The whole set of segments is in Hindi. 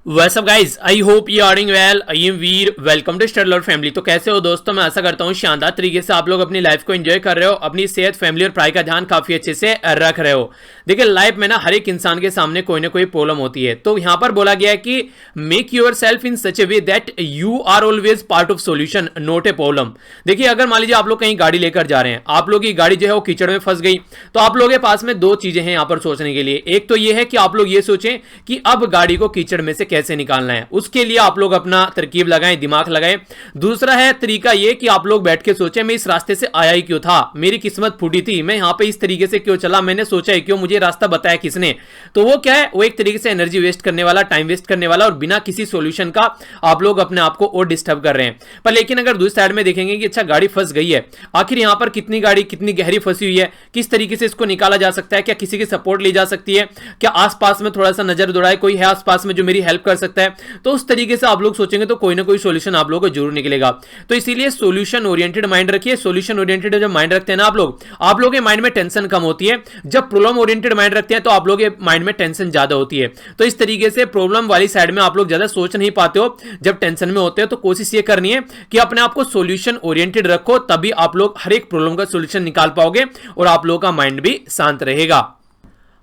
What's up guys? I hope you are doing well. I am Veer. Welcome to study lord family. तो कैसे हो दोस्तों? मैं आशा करता हूँ शानदार तरीके से आप लोग अपनी लाइफ को एंजॉय कर रहे हो, अपनी सेहत, फैमिली और पढ़ाई का ध्यान काफी अच्छे से रख रहे हो। देखिए, लाइफ में ना हर एक इंसान के सामने कोई ना कोई प्रॉब्लम होती है। तो यहाँ पर बोला गया है कि make yourself in such a way that you are always part of solution, not a problem. देखिए, अगर मान लीजिए आप लोग कहीं गाड़ी लेकर जा रहे हैं, आप लोग की गाड़ी जो है वो कीचड़ में फंस गई, तो आप लोगों के पास में दो चीजें हैं यहाँ पर सोचने के लिए। एक तो ये है कि आप लोग ये सोचें कि अब गाड़ी को कीचड़ में से कैसे निकालना है, उसके लिए आप लोग अपना तरकीब लगाएं, दिमाग लगाएं। दूसरा है तरीका ये कि आप लोग बैठ के सोचें मैं इस रास्ते से आया ही क्यों था, मेरी किस्मत फूटी थी, मैं यहां पे इस तरीके से क्यों चला, मैंने सोचा है क्यों, मुझे रास्ता बताया किसने। तो वो क्या है, वो एक तरीके से एनर्जी वेस्ट करने वाला, टाइम वेस्ट करने वाला और बिना किसी सॉल्यूशन का आप लोग अपने आप को और डिस्टर्ब कर रहे हैं। पर लेकिन अगर दूसरी साइड में देखेंगे कि अच्छा गाड़ी फंस गई है, आखिर यहां पर कितनी गाड़ी कितनी गहरी फंसी हुई है, किस तरीके से इसको निकाला जा सकता है, क्या किसी की सपोर्ट ली जा सकती है, क्या आसपास में थोड़ा सा नजर दौड़ाए, कोई है आसपास में जो मेरी हेल्प कर सकता है। तो उस तरीके से आप लोग सोचेंगे तो कोई ना कोई सॉल्यूशन आप लोगों को जरूर निकलेगा। तो इसीलिए सॉल्यूशन ओरिएंटेड माइंड रखिए। सॉल्यूशन ओरिएंटेड जब माइंड रखते हैं ना आप लोग के माइंड में टेंशन कम होती है। जब प्रॉब्लम ओरिएंटेड माइंड रखते हैं तो आप लोग के माइंड में टेंशन ज्यादा होती है। तो इस तरीके से प्रॉब्लम वाली साइड में आप लोग ज्यादा सोच नहीं पाते हो जब टेंशन में होते हो। तो कोशिश ये करनी है कि अपने आप को सॉल्यूशन ओरिएंटेड रखो, तभी आप लोग हर एक प्रॉब्लम का सॉल्यूशन निकाल पाओगे और आप लोगों का माइंड भी शांत रहेगा।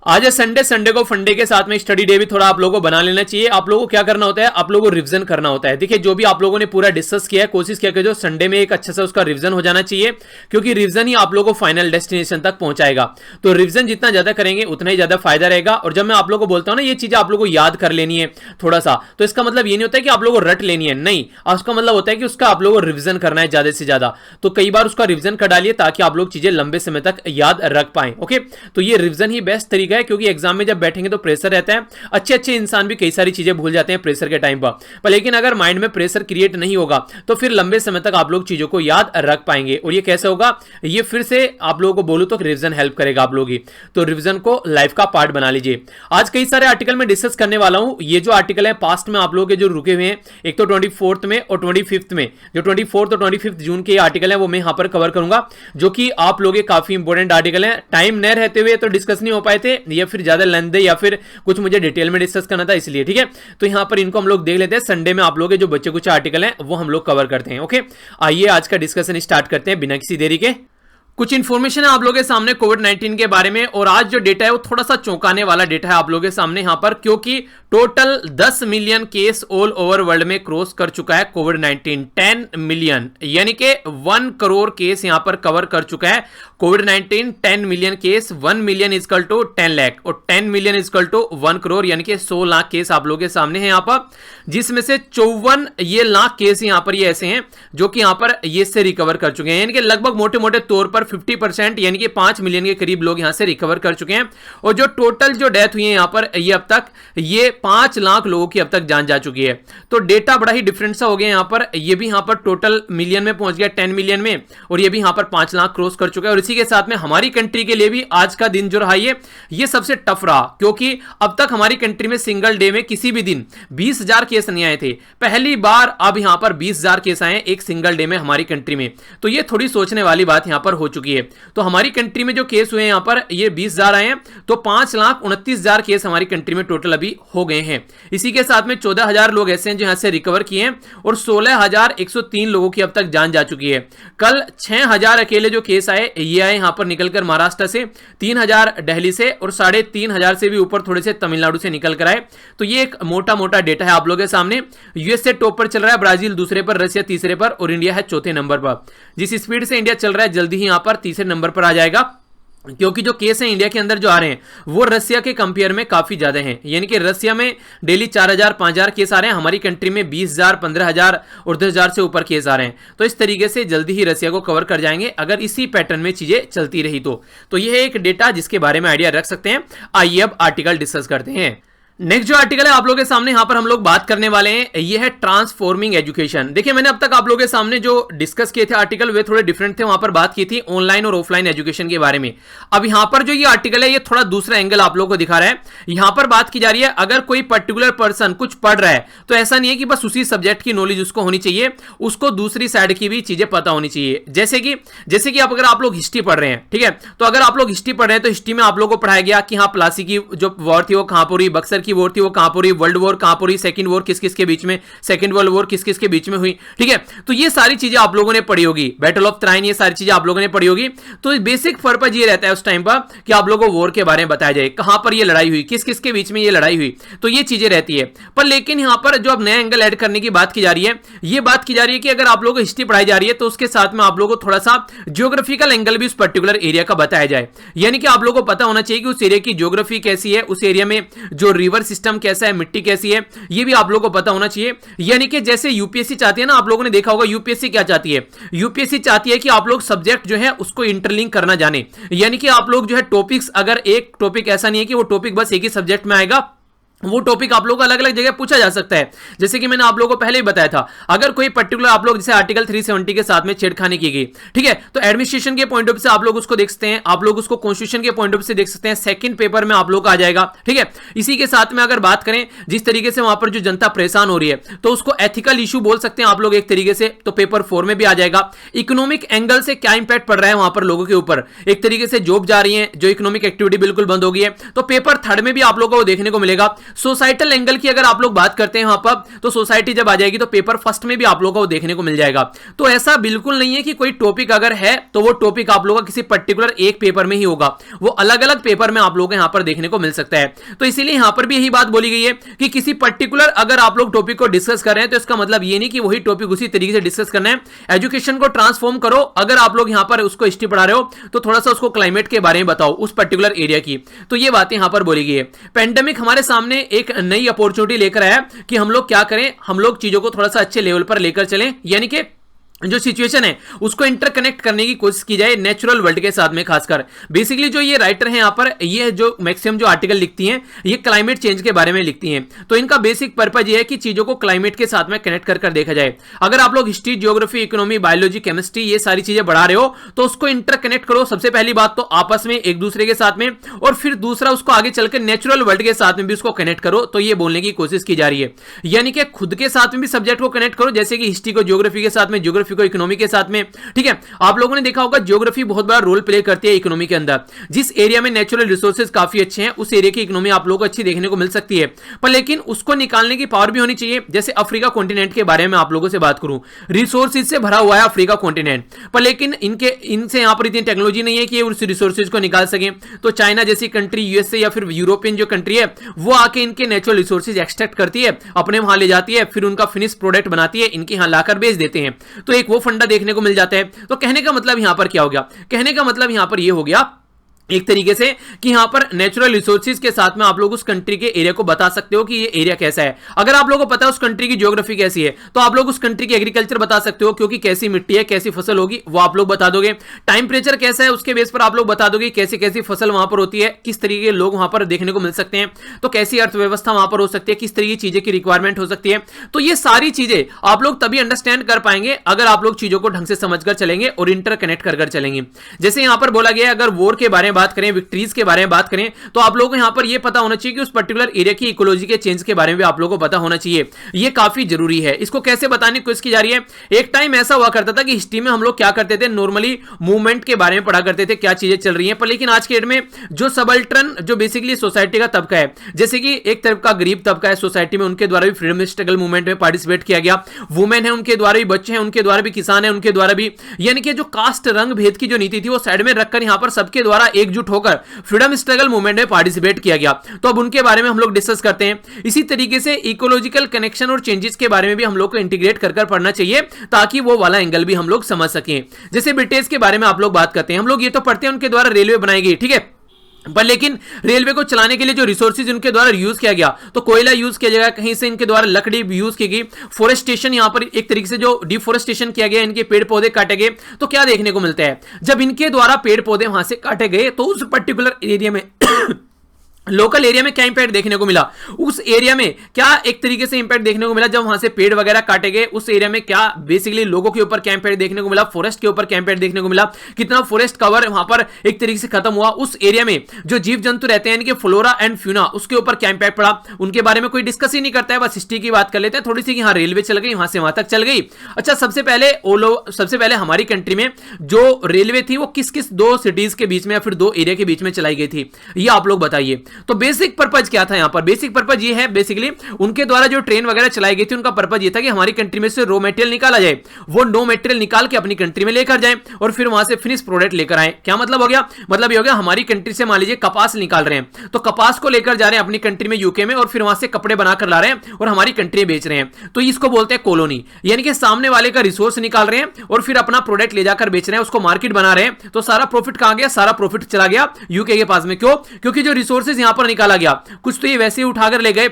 आज है संडे को फंडे के साथ में स्टडी डे भी थोड़ा आप लोगों को बना लेना चाहिए। आप लोगों को क्या करना होता है, आप लोगों को रिवीजन करना होता है। देखिए, जो भी आप लोगों ने पूरा डिस्कस किया है, कोशिश किया कि जो संडे में एक अच्छा सा उसका रिवीजन हो जाना चाहिए, क्योंकि रिवीजन ही आप लोगों को फाइनल डेस्टिनेशन तक पहुंचाएगा। तो रिवीजन जितना ज्यादा करेंगे उतना ही ज्यादा फायदा रहेगा। और जब मैं आप लोगों को बोलता हूं ना ये चीजें आप लोगों को याद कर लेनी है थोड़ा सा, तो इसका मतलब ये नहीं होता है कि आप लोगों को रट लेनी है, नहीं। उसका मतलब होता है कि उसका आप लोगों को रिवीजन करना है ज्यादा से ज्यादा। तो कई बार उसका रिवीजन कर डालिए ताकि आप लोग चीजें लंबे समय तक याद रख पाए। ओके, तो ये रिवीजन ही बेस्ट तरीका है, क्योंकि एग्जाम में जब बैठेंगे तो प्रेशर रहता है। अच्छे अच्छे इंसान भी कई सारी चीजें भूल जाते हैं प्रेशर के टाइम पर लेकिन अगर माइंड में प्रेशर क्रिएट नहीं होगा तो फिर लंबे समय तक आप लोग चीजों को याद रख पाएंगे। और ये कैसे होगा, ये फिर से आप लोगों को बोलूं तो रिवीजन हेल्प करेगा आप लोगों की। तो रिवीजन को लाइफ का पार्ट बना लीजिए। आज कई सारे आर्टिकल में डिस्कस करने वाला हूं। ये जो आर्टिकल है पास्ट में आप लोगों के जो रुके हुए हैं, एक तो 24 में और 25 में, जो 24 और 25 जून के आर्टिकल है वो मैं यहां पर कवर करूंगा, जो कि आप लोगों के काफी इंपॉर्टेंट आर्टिकल है। टाइम न रहते हुए तो डिस्कस नहीं हो पाए थे, या फिर ज्यादा लेंथी या फिर कुछ मुझे डिटेल में डिस्कस करना था, इसलिए। ठीक है, तो यहां पर इनको हम लोग देख लेते हैं। संडे में आप लोग के जो बच्चे कुछ आर्टिकल हैं वो हम लोग कवर करते हैं। ओके, आइए आज का डिस्कशन स्टार्ट करते हैं बिना किसी देरी के। कुछ इंफॉर्मेशन है आप लोगों के सामने कोविड-19 के बारे में, और आज जो डेटा है वो थोड़ा सा चौंकाने वाला डेटा है आप लोगों के सामने यहां पर, क्योंकि total 10 million case all over world में क्रॉस कर चुका है कोविड-19। 10 मिलियन यानी कि 1 करोड़ केस यहां पर कवर कर चुका है कोविड-19। 10 million case, 1 million is equal to 10 lakh, और 10 मिलियन इजकल टू 1 करोड़ यानी कि 100 लाख केस आप लोगों के सामने है यहां पर, जिसमें से 54 ये लाख केस यहां पर ये ऐसे हैं जो कि यहां पर ये से रिकवर कर चुके हैं। यानी कि लगभग मोटे मोटे तौर पर 50% यानी कि 5 मिलियन के करीब लोग यहां से रिकवर कर चुके हैं। और जो टोटल जो डेथ हुई है यहां पर, ये अब तक ये 5 लाख लोगों की अब तक जान जा चुकी है। तो डेटा बड़ा ही डिफरेंट सा हो गया यहां पर। ये भी यहां पर टोटल मिलियन में पहुंच गया, 10 मिलियन में, और ये भी यहां पर 5 लाख क्रॉस कर चुका है। और इसी के साथ में हमारी कंट्री के लिए भी आज का दिन जो रहा ये सबसे टफ रहा, क्योंकि अब तक हमारी कंट्री में सिंगल डे में किसी भी दिन 20,000 केस नहीं आए थे। पहली बार अब यहां पर 20,000 केस आए एक सिंगल डे में हमारी कंट्री में। तो ये थोड़ी सोचने वाली बात यहां पर हो चुकी है। तो हमारी कंट्री में जो केस हुए हैं यहां पर ये 20,000 आए हैं, तो 5,29,000 केस हमारी कंट्री में टोटल अभी हो गए हैं। इसी के साथ में 14,000 लोग ऐसे हैं जो यहां से रिकवर किए हैं, और 16,103 लोगों की अब तक जान जा चुकी है। कल 6,000 अकेले जो केस आए ये आए यहां पर निकलकर महाराष्ट्र से, 3,000 दिल्ली से, और 3,500 से भी ऊपर थोड़े से तमिलनाडु से निकल कर आए। तो ये एक मोटा मोटा डेटा है आप लोगों के सामने। यूएसए टॉप पर चल रहा है, ब्राजील दूसरे पर, रशिया तीसरे पर, और इंडिया है चौथे नंबर पर। जिस स्पीड से इंडिया चल रहा है जल्दी ही यहां पर तीसरे नंबर पर आ जाएगा, क्योंकि जो केस हैं इंडिया के अंदर जो आ रहे हैं वो रसिया के कंपेयर में काफी ज्यादा हैं। यानी कि रसिया में डेली 4,000 5,000 केस आ रहे हैं, हमारी कंट्री में 20,000 15,000 और 10,000 से ऊपर केस आ रहे हैं। तो इस तरीके से जल्दी ही रसिया को कवर कर जाएंगे अगर इसी पैटर्न में चीजें चलती रही तो यह है एक डेटा जिसके बारे में आइडिया रख सकते हैं। आइए अब आर्टिकल डिस्कस करते हैं। नेक्स्ट जो आर्टिकल है आप लोगों के सामने यहां पर हम लोग बात करने वाले हैं, ये है ट्रांसफॉर्मिंग एजुकेशन। देखिए, मैंने अब तक आप लोगों के सामने जो डिस्कस किए थे आर्टिकल वे थोड़े डिफरेंट थे। वहां पर बात की थी ऑनलाइन और ऑफलाइन एजुकेशन के बारे में। अब यहां पर जो ये आर्टिकल है ये थोड़ा दूसरा एंगल आप लोगों को दिखा रहा है। यहां पर बात की जा रही है अगर कोई पर्टिकुलर पर्सन कुछ पढ़ रहा है तो ऐसा नहीं है कि बस उसी सब्जेक्ट की नॉलेज उसको होनी चाहिए, उसको दूसरी साइड की भी चीजें पता होनी चाहिए। जैसे कि अगर आप लोग हिस्ट्री पढ़ रहे हैं, ठीक है, तो अगर आप लोग हिस्ट्री पढ़ रहे हैं तो हिस्ट्री में आप लोग को पढ़ाया गया कि हाँ प्लासी की जो वॉर थी वो कहां पर हुई, बक्सर की की वॉर थी वो कहां पर हुई, वर्ल्ड वॉर कहां पर हुई, सेकंड वॉर किस किस के बीच में, सेकंड वर्ल्ड वॉर किस किस के बीच में हुई, ठीक है। तो ये सारी चीजें आप लोगों ने पढ़ी होगी, बैटल ऑफ ट्राइन, ये सारी चीजें आप लोगों ने पढ़ी होगी। तो बेसिक पर्पज ये रहता है उस टाइम पर कि आप लोगों को वॉर के बारे में बताया जाए, कहां पर ये लड़ाई हुई, किस किस के बीच में ये लड़ाई हुई, तो ये चीजें रहती है। पर लेकिन यहां पर जो अब नया एंगल ऐड करने की बात की जा रही है, ये बात की जा रही है कि अगर आप लोगों को हिस्ट्री पढ़ाई जा रही है तो उसके साथ में आप लोगों को थोड़ा सा ज्योग्राफिकल एंगल भी उस पर्टिकुलर एरिया का बताया जाए। यानी कि आप लोगों को पता होना चाहिए कि उस एरिया की ज्योग्राफी कैसी है, उस एरिया में जो रिवर सिस्टम कैसा है, मिट्टी कैसी है, ये भी आप लोगों को पता होना चाहिए। यानी कि जैसे यूपीएससी चाहती है ना, आप लोगों ने देखा होगा यूपीएससी क्या चाहती है, यूपीएससी चाहती है कि आप लोग सब्जेक्ट जो है उसको इंटरलिंक करना जाने। यानी कि आप लोग जो है टॉपिक्स, अगर एक टॉपिक ऐसा नहीं है कि वो टॉपिक बस एक ही सब्जेक्ट में आएगा, वो टॉपिक आप लोगों को अलग अलग जगह पूछा जा सकता है। जैसे कि मैंने आप लोगों को पहले ही बताया था, अगर कोई पर्टिकुलर आप लोग जैसे आर्टिकल 370 के साथ में छेड़खानी की गई, ठीक है, तो एडमिनिस्ट्रेशन के पॉइंट ऑफ व्यू से आप लोग उसको देख सकते हैं, आप लोग उसको कॉन्स्टिट्यूशन के पॉइंट ऑफ व्यू से देख सकते हैं, सेकंड पेपर में आप लोग आ जाएगा, ठीक है। इसी के साथ में अगर बात करें जिस तरीके से वहां पर जो जनता परेशान हो रही है, तो उसको एथिकल इशू बोल सकते हैं आप लोग एक तरीके से, तो पेपर 4 में भी आ जाएगा। इकोनॉमिक एंगल से क्या इंपैक्ट पड़ रहा है वहां पर लोगों के ऊपर, एक तरीके से जॉब जा रही है, जो इकोनॉमिक एक्टिविटी बिल्कुल बंद हो गई है, तो पेपर 3 में भी आप लोगों को देखने को मिलेगा। सोसाइटल एंगल की अगर आप लोग बात करते हैं वहां पर, तो सोसाइटी जब आ जाएगी तो पेपर 1 में भी आप लोगों को देखने को मिल जाएगा। तो ऐसा बिल्कुल नहीं है कि कोई टॉपिक अगर है तो वो टॉपिक आप लोगों का किसी पर्टिकुलर एक पेपर में ही होगा, वो अलग अलग पेपर में आप लोगों को यहां पर देखने को मिल सकता है। तो इसीलिए यहां पर भी यही बात बोली गई है कि किसी पर्टिकुलर अगर आप लोग टॉपिक को डिस्कस कर रहे हैं तो इसका मतलब ये नहीं कि वही टॉपिक उसी तरीके से डिस्कस करना है। एजुकेशन को ट्रांसफॉर्म करो, अगर आप लोग यहां पर उसको हिस्ट्री पढ़ा रहे हो तो थोड़ा सा उसको क्लाइमेट के बारे में बताओ, उस पर्टिकुलर एरिया की। तो ये बातें यहां पर बोली गई है। पेंडेमिक हमारे सामने एक नई अपॉर्चुनिटी लेकर आया कि हम लोग क्या करें, हम लोग चीजों को थोड़ा सा अच्छे लेवल पर लेकर चलें, यानी कि जो सिचुएशन है उसको इंटरकनेक्ट करने की कोशिश की जाए नेचुरल वर्ल्ड के साथ में। खासकर बेसिकली जो ये राइटर हैं यहाँ पर, ये जो मैक्सिमम जो आर्टिकल लिखती हैं ये क्लाइमेट चेंज के बारे में लिखती हैं। तो इनका बेसिक पर्पज ये है कि चीजों को क्लाइमेट के साथ में कनेक्ट कर देखा जाए। अगर आप लोग history, geography, economy, biology, chemistry ये सारी चीजें बढ़ा रहे हो तो उसको इंटरकनेक्ट करो। सबसे पहली बात तो आपस में एक दूसरे के साथ में, और फिर दूसरा उसको आगे चलकर नेचुरल वर्ल्ड के साथ में भी उसको कनेक्ट करो। तो ये बोलने की कोशिश की जा रही है, यानी कि खुद के साथ में भी सब्जेक्ट को कनेक्ट करो, जैसे कि हिस्ट्री को ज्योग्राफी के साथ में, ज्योग्राफी को इकोनॉमी के साथ में, ठीक है। आप लोगों ने देखा होगा ज्योग्राफी बहुत बड़ा रोल प्ले करती है इकोनॉमी के अंदर। जिस एरिया में नेचुरल रिसोर्सेज काफी अच्छे हैं उस एरिया की इकोनॉमी आप लोगों को अच्छी देखने को मिल सकती है, पर लेकिन उसको निकालने की पावर भी होनी चाहिए। जैसे अफ्रीका कॉन्टिनेंट के बारे में आप लोगों से बात करूं, रिसोर्सेज से भरा हुआ है अफ्रीका कॉन्टिनेंट, पर लेकिन इनसे यहां पर इतनी टेक्नोलॉजी नहीं है कि उस रिसोर्सेज को निकाल सके। तो चाइना जैसी कंट्री, यूएसए या फिर यूरोपियन जो कंट्री है वो आके इनके नेचुरल रिसोर्सेज एक्सट्रैक्ट करती है, अपने वहां ले जाती है, फिर उनका फिनिश प्रोडक्ट बनाती है, इनके यहां लाकर बेच देते हैं। तो एक वो फंडा देखने को मिल जाता है। तो कहने का मतलब यहां पर क्या हो गया, कहने का मतलब यहां पर यह हो गया एक तरीके से कि यहां पर नेचुरल रिसोर्सेज के साथ में आप लोग उस कंट्री के एरिया को बता सकते हो कि ये एरिया कैसा है। अगर आप लोगों को पता है उस कंट्री की ज्योग्राफी कैसी है तो आप लोग उस कंट्री की एग्रीकल्चर बता सकते हो, क्योंकि कैसी मिट्टी है, कैसी फसल होगी वो आप लोग बता दोगे। टेम्परेचर कैसा है उसके बेस पर आप लोग बता दोगे कैसी कैसी फसल वहां पर होती है, किस तरीके के लोग वहां पर देखने को मिल सकते हैं, तो कैसी अर्थव्यवस्था वहां पर हो सकती है, किस तरीके की चीजें की रिक्वायरमेंट हो सकती है। तो ये सारी चीजें आप लोग तभी अंडरस्टैंड कर पाएंगे अगर आप लोग चीजों को ढंग से समझकर चलेंगे और इंटरकनेक्ट कर चलेंगे। जैसे यहां पर बोला गया, अगर वॉर के बारे में बात करें, विक्ट्रीज के बारे में बात करें, तो आप लोगों को यहां पर यह पता होना चाहिए कि उस पर्टिकुलर एरिया की इकोलॉजी के चेंज के बारे में भी आप लोगों को पता होना चाहिए। यह काफी जरूरी है। इसको कैसे बताने की कोशिश की जा रही है, एक टाइम ऐसा हुआ करता था कि हिस्ट्री में हम लोग क्या करते थे, नॉर्मली मूवमेंट के बारे में पढ़ा करते थे, क्या चीजें चल रही हैं, पर लेकिन आज के डेट में जो सबल्टरन, जो बेसिकली सोसाइटी का तबका है, जैसे कि एक तरफ का गरीब तबका है सोसाइटी में, उनके द्वारा भी फ्रीडम स्ट्रगल मूवमेंट में पार्टिसिपेट किया गया। वुमेन है उनके द्वारा भी, बच्चे हैं उनके द्वारा भी, किसान है उनके द्वारा भी, यानी कि जो कास्ट रंग भेद की जो नीति थी वो साइड में रखकर यहां पर सबके द्वारा एकजुट होकर फ्रीडम स्ट्रगल मूवमेंट में पार्टिसिपेट किया गया। तो अब उनके बारे में हम लोग डिस्कस करते हैं। इसी तरीके से इकोलॉजिकल कनेक्शन और चेंजेस के बारे में भी हम लोग को इंटीग्रेट कर पढ़ना चाहिए, ताकि वो वाला एंगल भी हम लोग समझ सकें। जैसे ब्रिटिश के बारे में आप लोग बात करते हैं, हम लोग ये तो पढ़ते हैं उनके द्वारा रेलवे बनाई गई, ठीक है, पर लेकिन रेलवे को चलाने के लिए जो रिसोर्सेज उनके द्वारा यूज किया गया, तो कोयला यूज किया जाएगा, कहीं से इनके द्वारा लकड़ी यूज की गई, फॉरेस्टेशन, यहां पर एक तरीके से जो डिफॉरेस्टेशन किया गया, इनके पेड़ पौधे काटे गए। तो क्या देखने को मिलता है, जब इनके द्वारा पेड़ पौधे वहां से काटे गए तो उस पर्टिकुलर एरिया में लोकल एरिया में क्या इंपैक्ट देखने को मिला, उस एरिया में क्या एक तरीके से इंपैक्ट देखने को मिला, जब वहां से पेड़ वगैरह काटे गए उस एरिया में क्या बेसिकली लोगों के ऊपर क्या इंपैक्ट देखने को मिला, फॉरेस्ट के ऊपर क्या इंपैक्ट देखने को मिला, कितना फॉरेस्ट कवर वहां पर एक तरीके से खत्म हुआ, उस एरिया में जो जीव जंतु रहते हैं इनके फ्लोरा एंड फ्यूना उसके ऊपर क्या इंपैक्ट पड़ा, उनके बारे में कोई डिस्कस ही नहीं करता है, बस हिस्ट्री की बात कर लेते हैं थोड़ी सी कि हाँ रेलवे चल गई, वहां से वहां तक चल गई। अच्छा, सबसे पहले हमारी कंट्री में जो रेलवे थी वो किस किस दो सिटीज के बीच में या फिर दो एरिया के बीच में चलाई गई थी, ये आप लोग बताइए। तो बेसिक पर्पज क्या था यहां पर? बेसिक पर्पज ये है बेसिकली उनके द्वारा जो ट्रेन वगैरह चलाई गई थी उनका पर्पज ये था कि हमारी कंट्री में से रॉ मटेरियल निकाला जाए, वो नो मटेरियल निकाल के अपनी कंट्री में लेकर जाए और फिर वहां से फिनिश प्रोडक्ट लेकर आए। क्या मतलब हो गया? मतलब ये हो गया हमारी कंट्री से मान लीजिए कपास निकाल रहे हैं, तो कपास को लेकर जा रहे हैं अपनी कंट्री में यूके में और फिर वहां से कपड़े बनाकर ला रहे हैं और हमारी कंट्री में बेच रहे हैं, तो इसको बोलते हैं कॉलोनी। यानी कि सामने वाले का रिसोर्स निकाल रहे हैं और फिर अपना प्रोडक्ट ले जाकर बेच रहे हैं, उसको मार्केट बना रहे हैं। तो सारा प्रॉफिट कहां गया? सारा प्रॉफिट चला गया यूके के पास में। क्यों? क्योंकि जो रिसोर्सेज यहां पर निकाला गया कुछ तो ये वैसे ही उठाकर ले गए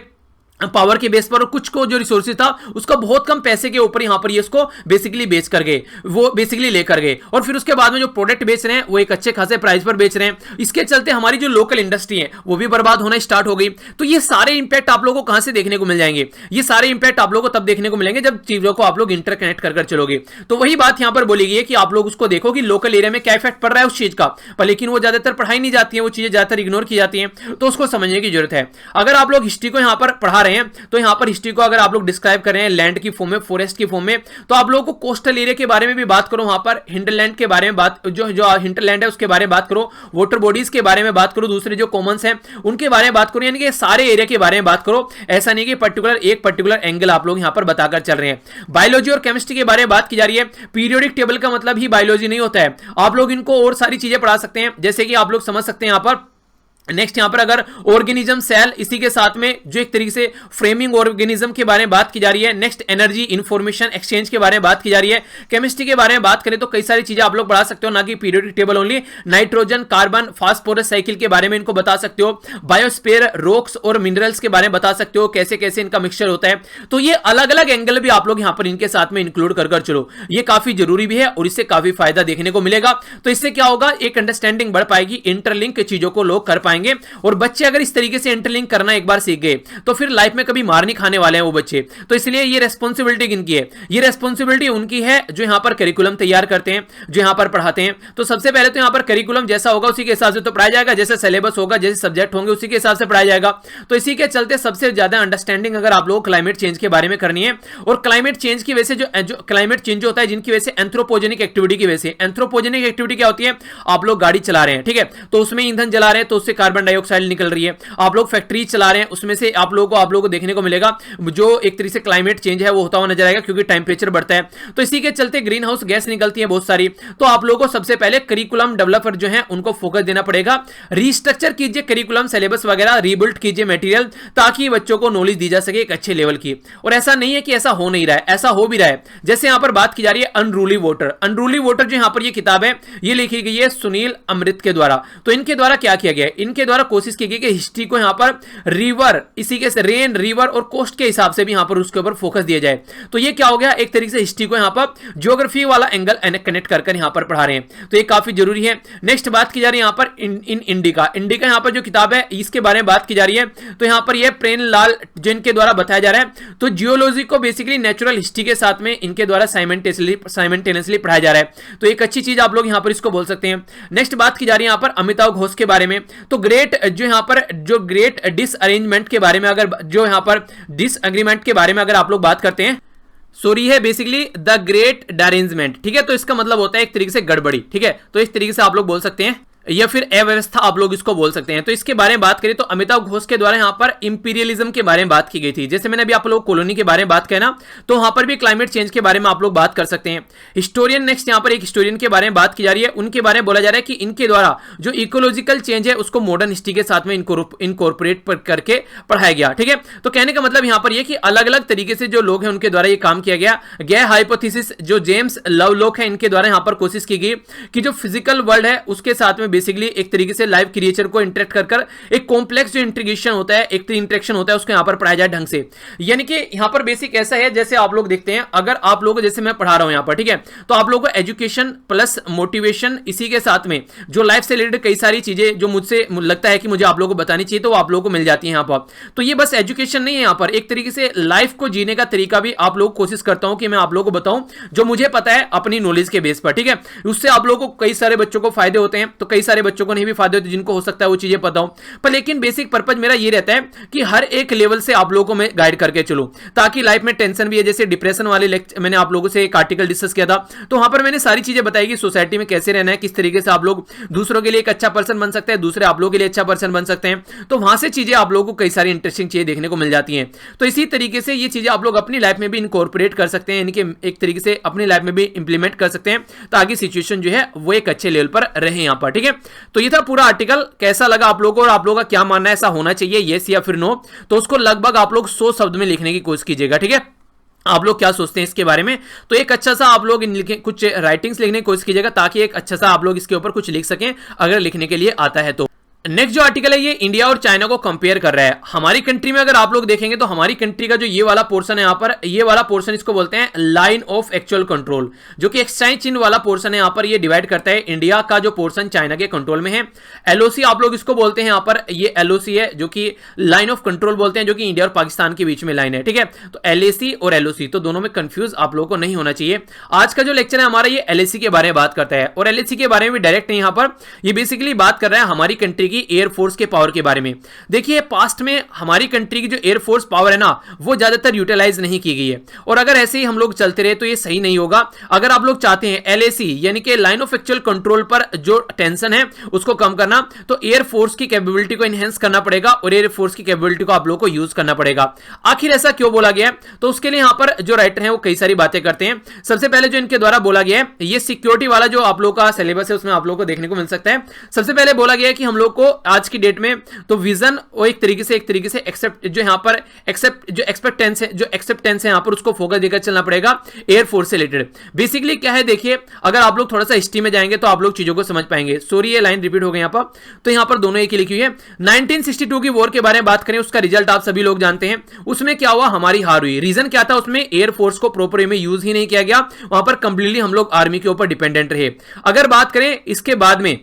पावर के बेस पर और कुछ को जो रिसोर्सेज था उसका बहुत कम पैसे के ऊपर यहां पर ये इसको बेसिकली बेच कर गए, वो बेसिकली लेकर गए और फिर उसके बाद में जो प्रोडक्ट बेच रहे हैं वो एक अच्छे खासे प्राइस पर बेच रहे हैं। इसके चलते हमारी जो लोकल इंडस्ट्री है वो भी बर्बाद होना स्टार्ट हो गई। तो ये सारे इंपैक्ट आप लोगों को कहां से देखने को मिल जाएंगे? ये सारे इंपैक्ट आप लोगों को तब देखने को मिलेंगे जब चीजों को आप लोग इंटरकनेक्ट कर चलोगे। तो वही बात यहां पर बोली गई है कि आप लोग उसको देखो कि लोकल एरिया में क्या इफेक्ट पड़ रहा है उस चीज का, पर लेकिन वो ज्यादातर पढ़ाई नहीं जाती है, वो चीजें ज्यादातर इग्नोर की जाती हैं, तो उसको समझने की जरूरत है। अगर आप लोग हिस्ट्री को यहां पर पढ़ा रहे हैं तो यहां पर हिस्ट्री को अगर आप लोग डिस्क्राइब कर रहे हैं लैंड की फॉर्म में, फॉरेस्ट की फॉर्म में, तो आप लोगों को कोस्टल एरिया के बारे में भी बात करो, वहां पर हिंटरलैंड के बारे में बात, जो हिंटरलैंड है उसके बारे में बात करो, वाटर बॉडीज के बारे में बात करो, दूसरे जो कॉमन्स हैं उनके बारे में बात करो, यानी कि सारे एरिया के बारे में बात करो। ऐसा नहीं कि एक पर्टिकुलर एंगल आप लोग यहां पर बताकर चल रहे हैं। बायोलॉजी और केमिस्ट्री के बारे में बात की जा रही है। पीरियोडिक टेबल का मतलब ही बायोलॉजी नहीं होता है, आप लोग इनको और सारी चीजें पढ़ा सकते हैं, जैसे कि आप लोग समझ सकते हैं यहां पर नेक्स्ट यहां पर अगर ऑर्गेनिज्म, सेल, इसी के साथ में जो एक तरीके से फ्रेमिंग ऑर्गेनिज्म के बारे में बात की जा रही है। नेक्स्ट एनर्जी इंफॉर्मेशन एक्सचेंज के बारे में बात की जा रही है। केमिस्ट्री के बारे में बात करें तो कई सारी चीजें आप लोग पढ़ा सकते हो, ना कि periodic table only. Nitrogen, carbon, phosphorus cycle के बारे में इनको बता सकते हो। बायोस्फीयर, रॉक्स और मिनरल्स के बारे में बता सकते हो, कैसे कैसे इनका मिक्सचर होता है। तो ये अलग अलग एंगल भी आप लोग यहां पर इनके साथ में इंक्लूड कर चलो, ये काफी जरूरी भी है और इससे काफी फायदा देखने को मिलेगा। तो इससे क्या होगा? एक अंडरस्टैंडिंग बढ़ पाएगी, इंटरलिंक चीजों को लोग कर पाएंगे और बच्चे अगर इस तरीके से इंटरलिंक करना एक बार सीख गए तो फिर लाइफ में कभी मार नहीं खाने वाले हैं वो बच्चे। तो इसलिए ये रेस्पॉन्सिबिलिटी किनकी है? ये रेस्पॉन्सिबिलिटी उनकी है जो यहां पर करिकुलम तैयार करते हैं, जो यहां पर पढ़ाते हैं। तो सबसे पहले तो यहां पर करिकुलम जैसा होगा उसी के हिसाब से तो पढ़ाया जाएगा, जैसे सिलेबस होगा, जैसे सब्जेक्ट होंगे उसी के हिसाब से पढ़ाया जाएगा। तो इसी के चलते सबसे ज्यादा अंडरस्टैंडिंग अगर आप लोग क्लाइमेट चेंज के बारे में करनी है, और क्लाइमेट चेंज की वजह से जो क्लाइमेट चेंज होता है जिनकी वजह से एंथ्रोपोजेनिक एक्टिविटी की वजह से, एंथ्रोपोजेनिक एक्टिविटी क्या होती है? आप लोग गाड़ी चला रहे हैं, ठीक है, तो उसमें ईंधन जला रहे हैं तो उससे कार्बन डाइऑक्साइड निकल रही है। आप लोग फैक्ट्री चला रहे हैं उसमें से आप लोगों को देखने को मिलेगा जो एक तरीके से क्लाइमेट चेंज है वो होता हुआ नजर आएगा, क्योंकि टेंपरेचर बढ़ता है। तो इसी के चलते ग्रीन हाउस गैस निकलती है बहुत सारी। तो आप लोगों को सबसे पहले करिकुलम डेवलपर जो है उनको फोकस देना पड़ेगा। रिस्ट्रक्चर कीजिए करिकुलम, सिलेबस वगैरह रीबिल्ड कीजिए मटेरियल, ताकि बच्चों को नॉलेज दी जा सके एक अच्छे लेवल की। और ऐसा नहीं है कि ऐसा हो नहीं रहा है, ऐसा हो भी रहा है। जैसे यहां पर बात की जा रही है अनरूली वाटर। अनरूली वाटर जो यहां पर ये किताब है ये लिखी गई है सुनील अमृत के द्वारा। तो इनके द्वारा क्या किया गया है? इनके द्वारा कोशिश की गई कि हिस्ट्री को यहां पर रिवर, इसी के रेन, रिवर और कोस्ट के हिसाब से भी यहां पर उसके ऊपर फोकस दिया जाए। तो ये क्या हो गया? एक तरीके से हिस्ट्री को यहां पर ज्योग्राफी वाला एंगल कनेक्ट कर यहां पर पढ़ा रहे हैं, तो ये काफी जरूरी है। नेक्स्ट बात की जा रही है यहां पर इंडिका। इंडिका यहां पर जो किताब है इसके बारे में बात की जा रही है। तो यहां पर ये प्रेम लाल जिनके द्वारा बताया जा रहा है। तो जियोलॉजी को बेसिकली नेचुरल हिस्ट्री के साथ में इनके द्वारा साइमल्टेनियसली पढ़ाया जा रहा है। तो एक अच्छी चीज आप लोग यहां पर इसको बोल सकते हैं। नेक्स्ट बात की जा रही है यहां पर अमिताभ घोष के बारे में। तो ग्रेट जो यहां पर जो ग्रेट डिसअरेंजमेंट के बारे में, अगर जो यहां पर डिसएग्रीमेंट के बारे में अगर आप लोग बात करते हैं, सॉरी है बेसिकली द ग्रेट डायरेंजमेंट, ठीक है, तो इसका मतलब होता है एक तरीके से गड़बड़ी, ठीक है, तो इस तरीके से आप लोग बोल सकते हैं, या फिर अव्यवस्था आप लोग इसको बोल सकते हैं। तो इसके बारे में बात करें तो अमिताभ घोष के द्वारा यहां पर इंपीरियलिज्म के बारे में बात की गई थी। जैसे मैंने अभी आप लोग कॉलोनी के बारे में बात किया ना, तो वहां पर भी क्लाइमेट चेंज के बारे में आप लोग बात कर सकते हैं। हिस्टोरियन, नेक्स्ट यहां पर एक हिस्टोरियन के बारे में बात की जा रही है। उनके बारे में बोला जा रहा है कि इनके द्वारा जो इकोलॉजिकल चेंज है उसको मॉडर्न हिस्ट्री के साथ में इनकॉर्पोरेट करके पढ़ाया गया, ठीक है। तो कहने का मतलब यहां पर यह कि अलग अलग तरीके से जो लोग हैं उनके द्वारा ये काम किया गया। हाइपोथेसिस जो जेम्स लवलॉक है इनके द्वारा यहां पर कोशिश की गई कि जो फिजिकल वर्ल्ड है उसके साथ में बेसिकली एक तरीके से लाइव क्रिएचर को इंटरेक्ट कर एक कॉम्प्लेक्स जो इंटीग्रेशन होता है, एक इंटरेक्शन होता है, उसको यहां पर पढ़ाया जाए ढंग से। यानी कि यहां पर बेसिक ऐसा है, जैसे आप लोग देखते हैं, अगर आप लोग जैसे मैं पढ़ा रहा हूं यहां पर, ठीक है, तो आप लोगों को एजुकेशन प्लस मोटिवेशन, इसी के साथ में जो लाइफ से रिलेटेड कई सारी चीजें जो मुझसे लगता है कि मुझे आप लोगों को बतानी चाहिए, तो वो आप लोगों को मिल जाती है यहां पर। तो ये बस एजुकेशन नहीं है, यहां पर एक तरीके से लाइफ को जीने का तरीका भी आप लोग कोशिश करता हूं कि मैं आप लोगों को बताऊं जो मुझे पता है अपनी नॉलेज के बेस पर, ठीक है। उससे आप लोगों को कई सारे बच्चों को फायदे होते हैं। तो कई कई सारे बच्चों को नहीं भी फायदे होते, जिनको हो सकता है वो चीजें पता हो, पर लेकिन बेसिक पर्पज मेरा ये रहता है कि हर एक लेवल से आप लोगों को मैं गाइड करके चलूं, ताकि लाइफ में टेंशन भी है। जैसे डिप्रेशन वाले लेक्चर मैंने आप लोगों से एक आर्टिकल डिस्कस किया था, तो वहां पर मैंने सारी चीजें बताई कि सोसाइटी में कैसे रहना है, किस तरीके से आप लोग दूसरों के लिए एक अच्छा पर्सन बन सकते हैं, दूसरे आप लोगों के लिए अच्छा पर्सन बन सकते हैं। तो वहां से चीजें आप लोगों को कई सारी इंटरेस्टिंग चीजें देखने को मिल जाती हैं। तो इसी तरीके से ये चीजें आप लोग अपनी लाइफ में भी इनकॉर्पोरेट कर सकते हैं, यानी कि एक तरीके से अपनी लाइफ में भी इंप्लीमेंट कर सकते हैं, ताकि सिचुएशन जो है वो एक अच्छे लेवल पर रहे यहां पर। ठीक है, तो ये था पूरा आर्टिकल। कैसा लगा आप लोगों को और आप लोगों का क्या मानना है, ऐसा होना चाहिए यस या फिर नो? तो उसको लगभग आप लोग 100 शब्द में लिखने की कोशिश कीजिएगा। ठीक है, आप लोग क्या सोचते हैं इसके बारे में? तो एक अच्छा सा आप लोग कुछ राइटिंग्स लिखने की कोशिश कीजिएगा, ताकि एक अच्छा सा आप लोग इसके ऊपर कुछ लिख सकें, अगर लिखने के लिए आता है तो। नेक्स्ट जो आर्टिकल है ये इंडिया और चाइना को कंपेयर कर रहा है। हमारी कंट्री में अगर आप लोग देखेंगे तो हमारी कंट्री का जो ये वाला पोर्शन है, यहाँ पर ये वाला पोर्शन इसको बोलते हैं लाइन ऑफ एक्चुअल कंट्रोल, जो कि एक्सचेंज चिन्ह वाला पोर्शन है। यहाँ पर ये डिवाइड करता है इंडिया का जो पोर्शन चाइना के कंट्रोल में है। एलओसी आप लोग इसको बोलते हैं, यहाँ पर ये एलओसी है जो कि लाइन ऑफ कंट्रोल बोलते हैं, जो कि इंडिया और पाकिस्तान के बीच में लाइन है। ठीक है, तो एलएसी और एलओसी तो दोनों में कंफ्यूज आप लोगों को नहीं होना चाहिए। आज का जो लेक्चर है हमारा ये एलएसी के बारे में बात करता है, और एलएसी के बारे में भी डायरेक्ट नहीं, यहाँ पर ये बेसिकली बात कर रहा है हमारी कंट्री की एयरफोर्स के पावर के बारे में। देखिए पास्ट में हमारी कंट्री की जो एयरफोर्स पावर है ना, वो ज्यादातर यूटिलाइज नहीं की गई है, और अगर ऐसे ही हम लोग चलते रहे तो ये सही नहीं होगा। अगर आप लोग चाहते हैं एलएसी यानी कि लाइन ऑफ एक्चुअल कंट्रोल पर जो टेंशन है उसको कम करना, तो एयरफोर्स की कैपेबिलिटी को एनहेंस करना पड़ेगा, और एयरफोर्स की कैपेबिलिटी को आप लोगों को यूज करना पड़ेगा। आखिर ऐसा क्यों बोला गया है? तो उसके लिए यहां पर जो राइटर है वो कई सारी बातें करते हैं। सबसे पहले जो इनके द्वारा बोला गया है, ये सिक्योरिटी वाला जो आप लोग का सिलेबस है उसमें आप लोग को देखने को मिल सकता है। सबसे पहले बोला गया है कि हम लोग को आज की डेट में तो विजन वो एक तरीके से एक्सेप्ट जो यहां पर एक्सेप्टेंस है यहां पर उसको फोकस देकर चलना पड़ेगा एयरफोर्स से रिलेटेड। बेसिकली क्या है, देखिए अगर आप लोग थोड़ा सा हिस्ट्री में जाएंगे तो आप लोग चीजों को समझ पाएंगे। सॉरी ये लाइन रिपीट हो गई यहां पर, तो यहां पर दोनों एक ही लिखी हुई है। 1962 की वॉर के बारे में बात करें, उसका रिजल्ट आप सभी लोग जानते हैं। उसमें क्या हुआ, हमारी हार हुई। रीजन क्या था, उसमें एयरफोर्स को प्रॉपर वे में यूज ही नहीं किया गया, वहां पर कंप्लीटली हम लोग आर्मी के ऊपर डिपेंडेंट रहे। अगर बात करें इसके बाद में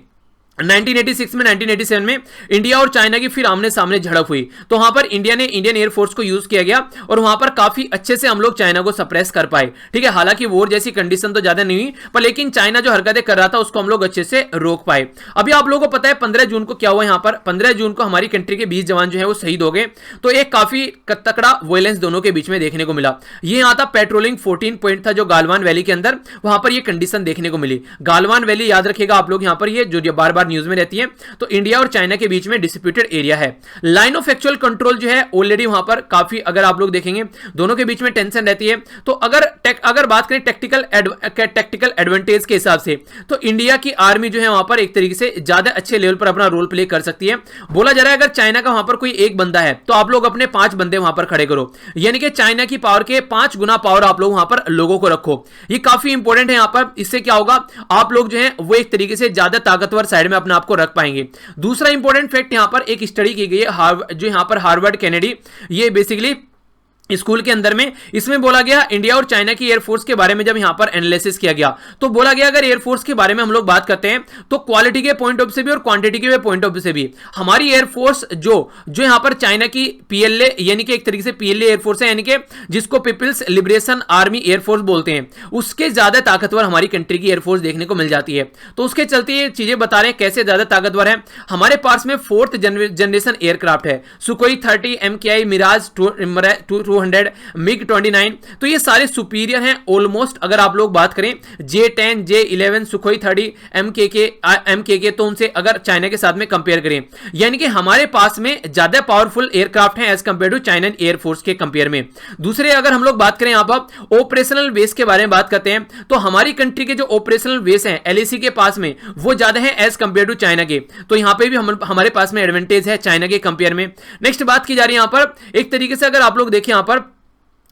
1986 में 1987 में इंडिया और चाइना की फिर आमने सामने झड़प हुई, तो वहां पर इंडियन एयरफोर्स को यूज किया गया, और वहां पर काफी अच्छे से हम लोग चाइना को सप्रेस कर पाए। ठीक है, हालांकि वॉर जैसी कंडीशन तो ज्यादा नहीं हुई, पर लेकिन चाइना जो हरकतें कर रहा था उसको हम लोग अच्छे से रोक पाए। अभी आप लोगों को पता है 15 जून को क्या हुआ, यहाँ पर 15 जून को हमारी कंट्री के 20 जवान जो है वो शहीद हो गए। तो एक काफी तकड़ा वायलेंस दोनों के बीच में देखने को मिला। ये यहाँ था पेट्रोलिंग 14 पॉइंट था जो गालवान वैली के अंदर, वहां पर ये कंडीशन देखने को मिली। गालवान वैली याद रखिएगा आप लोग, यहाँ पर ये जो बार बार न्यूज में रहती है, तो इंडिया और चाइना के बीच में डिस्प्यूटेड एरिया है। लाइन ऑफ एक्चुअल कंट्रोल जो है ऑलरेडी वहां पर काफी, अगर आप लोग देखेंगे दोनों के बीच में टेंशन रहती है। तो अगर बात करें टेक्टिकल एडवांटेज के हिसाब से, तो इंडिया की आर्मी जो है वहां पर एक तरीके से ज्यादा अच्छे लेवल पर अपना रोल प्ले कर सकती है। बोला जा रहा है अगर चाइना का वहां पर कोई एक बंदा है, तो आप लोग अपने 5 बंदे वहां पर खड़े करो, यानी कि चाइना की पावर के 5 गुना पावर आप लोग वहां पर लोगों को रखो। ये काफी इंपॉर्टेंट है यहां पर। इससे क्या होगा, आप लोग जो है वो एक तरीके से ज्यादा ताकतवर साइड में अपने आप को रख पाएंगे। दूसरा इंपॉर्टेंट फैक्ट यहां पर एक स्टडी की गई है, जो यहां पर हार्वर्ड कैनेडी, ये बेसिकली स्कूल के अंदर में, इसमें बोला गया इंडिया और चाइना की एयरफोर्स के बारे में जब यहां पर एनालिसिस किया गया, तो बोला गया अगर एयरफोर्स के बारे में हम लोग बात करते हैं तो क्वालिटी के पॉइंट ऑफ से भी और क्वांटिटी के पॉइंट ऑफ से भी हमारी एयरफोर्स जो यहां पर चाइना की पीएलए यानी कि एक तरीके से पीएलए एयरफोर्स है, यानी कि जिसको पीपल्स लिबरेशन आर्मी एयरफोर्स बोलते हैं, उसके ज्यादा ताकतवर हमारी कंट्री की एयरफोर्स देखने को मिल जाती है। तो उसके चलते ये चीजें बता रहे हैं कैसे ज्यादा ताकतवर है। हमारे पास में 4th जनरेशन एयरक्राफ्ट है, सुकोई 30, MKI मिराज 200, MiG-29, तो ये सारे सुपीरियर हैं ऑलमोस्ट। अगर आप लोग बात करें J-10, J-11, सुखोई 30, MKK, तो उनसे अगर चाइना के साथ में कंपेयर करें, यानी कि हमारे पास में ज्यादा पावरफुल एयरक्राफ्ट हैं as compare to China air force के कंपेयर में। दूसरे अगर हम लोग बात करें यहाँ पर ऑपरेशनल बेस के बारे में बात करते हैं, तो हमारी कंट्री के जो ऑपरेशनल बेस हैं LAC के पास में वो ज्यादा है एज कंपेयर टू चाइना के, तो यहाँ पे भी हमारे पास में एडवांटेज है चाइना के कंपेयर में। नेक्स्ट बात की जा रही है यहाँ पर, एक तरीके से अगर आप लोग देखें यहाँ पर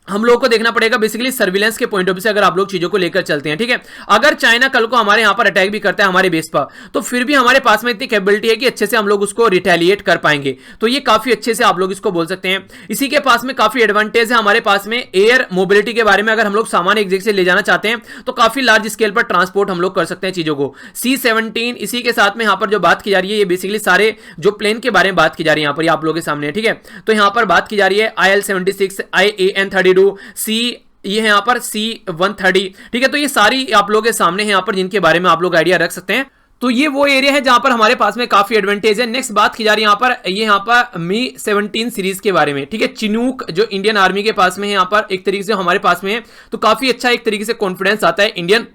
हम लोग को देखना पड़ेगा बेसिकली सर्विलेंस के पॉइंट ऑफ व्यू से, अगर आप लोग चीजों को लेकर चलते हैं। ठीक है, अगर चाइना कल को हमारे यहां पर अटैक भी करता है हमारे बेस पर, तो फिर भी हमारे पास में इतनी कैपेबिलिटी है कि अच्छे से हम लोग उसको रिटेलिएट कर पाएंगे। तो ये काफी अच्छे से आप लोग इसको बोल सकते हैं। इसी के पास में काफी एडवांटेज है हमारे पास में एयर मोबिलिटी के बारे में। अगर हम लोग सामान एक जगह से ले जाना चाहते हैं तो काफी लार्ज स्केल पर ट्रांसपोर्ट हम लोग कर सकते हैं चीजों को। C-17 इसी के साथ में यहाँ पर जो बात की जा रही है, ये बेसिकली सारे जो प्लेन के बारे में बात की जा रही है यहाँ पर आप लोगों के सामने। ठीक है, तो यहाँ पर बात की जा रही है IL-76, IAN-32, ये है यहाँ पर C-130। ठीक है, तो ये सारी आप लोगों के सामने है यहाँ पर, जिनके बारे में आप लोग आइडिया रख सकते हैं। तो ये वो एरिया है जहां पर हमारे पास में काफी एडवांटेज है। नेक्स्ट बात की जा रही है यहाँ पर मी 17 सीरीज के बारे में, ठीक है। चिनूक जो इंडियन आर्मी के पास में है, यहाँ पर एक तरीके से हमारे पास में है, तो काफी अच्छा एक तरीके से कॉन्फिडेंस आता है इंडियन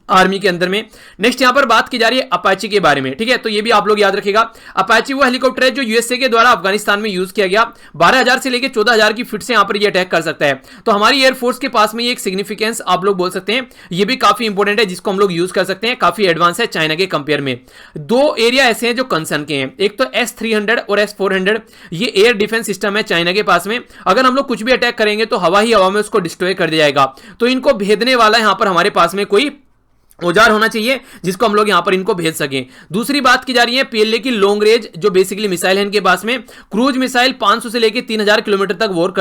आर्मी के अंदर में। नेक्स्ट यहां पर बात की जा रही है अपाची के बारे में, ठीक है, तो ये भी आप लोग याद रखिएगा। अपाची वो हेलीकॉप्टर है जो यूएसए के द्वारा अफगानिस्तान में यूज किया गया, 12,000 से लेकर 14,000 की फीट से यहां पर ये अटैक कर सकता है। तो हमारी एयरफोर्स के पास में ये एक सिग्निफिकेंस आप लोग बोल सकते हैं, ये भी काफी इंपॉर्टेंट है जिसको हम लोग यूज कर सकते हैं, काफी एडवांस है चाइना के कंपेयर में। दो एरिया ऐसे हैं जो कंसर्न के हैं, एक तो S-300 और S-400, ये एयर डिफेंस सिस्टम है चाइना के पास में। अगर हम लोग कुछ भी अटैक करेंगे तो हवा ही हवा में उसको डिस्ट्रॉय कर दिया जाएगा, तो इनको भेदने वाला यहां पर हमारे पास में कोई औजार होना चाहिए जिसको हम लोग यहां पर इनको भेज सकें। दूसरी बात की जा रही है पीएलए की लॉन्ग रेंज जो बेसिकली मिसाइल है इनके पास में, क्रूज मिसाइल 500 से लेकर 3,000 किलोमीटर तक वॉर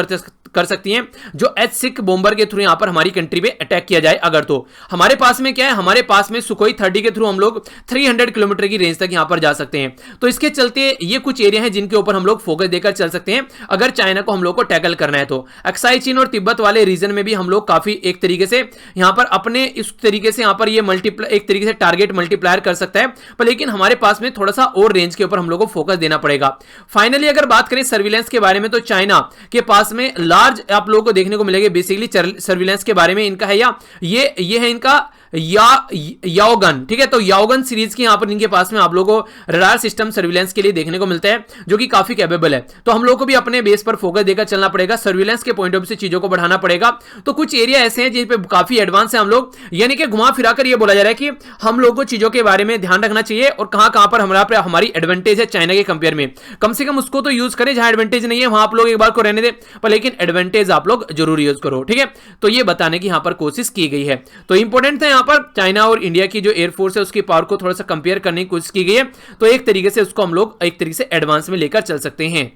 कर सकती हैं, जो H-6 बॉम्बर के थ्रू यहां पर हमारी कंट्री पे अटैक किया जाए अगर। तो हमारे पास में क्या है, हमारे पास में सुखोई 30 के थ्रू हम लोग 300 किलोमीटर की रेंज तक यहां पर जा सकते हैं। तो इसके चलते ये कुछ एरिया है जिनके ऊपर हम लोग फोकस देकर चल सकते हैं अगर चाइना को हम लोग को टैकल करना है। तो अक्साई चीन और तिब्बत वाले रीजन में भी हम लोग काफी एक तरीके से यहां पर अपने इस तरीके से यहां पर ये एक तरीके से टारगेट मल्टीप्लायर कर सकता है, पर लेकिन हमारे पास में थोड़ा सा और रेंज के ऊपर हम लोग को फोकस देना पड़ेगा। फाइनली अगर बात करें सर्विलेंस के बारे में, तो चाइना के पास में लार्ज आप लोगों को देखने को मिलेगा बेसिकली सर्विलेंस के बारे में इनका है, या ये है इनका याओगन, ठीक है। तो याओगन सीरीज की यहां पर इनके पास में आप लोगों को रडार सिस्टम सर्विलेंस के लिए देखने को मिलता है जो कि काफी कैपेबल है। तो हम लोग को भी अपने बेस पर फोकस देकर चलना पड़ेगा, सर्विलेंस के पॉइंट ऑफ व्यू से चीजों को बढ़ाना पड़ेगा। तो कुछ एरिया ऐसे हैं जिन पे काफी एडवांस है हम लोग, यानी कि घुमा फिराकर ये बोला जा रहा है कि हम लोग को चीजों के बारे में ध्यान रखना चाहिए और कहां पर हमारी एडवांटेज है चाइना के कंपेयर में, कम से कम उसको तो यूज करें, जहां एडवांटेज नहीं है वहां आप लोग एक बार को रहने दे, पर लेकिन एडवांटेज आप लोग जरूर यूज करो, ठीक है। तो ये बताने की यहां पर कोशिश की गई है। तो इंपॉर्टेंट है यहां पर चाइना और इंडिया की जो एयरफोर्स है उसकी पावर को थोड़ा सा कंपेयर करने की कोशिश की गई है, तो एक तरीके से उसको हम लोग एक तरीके से एडवांस में लेकर चल सकते हैं।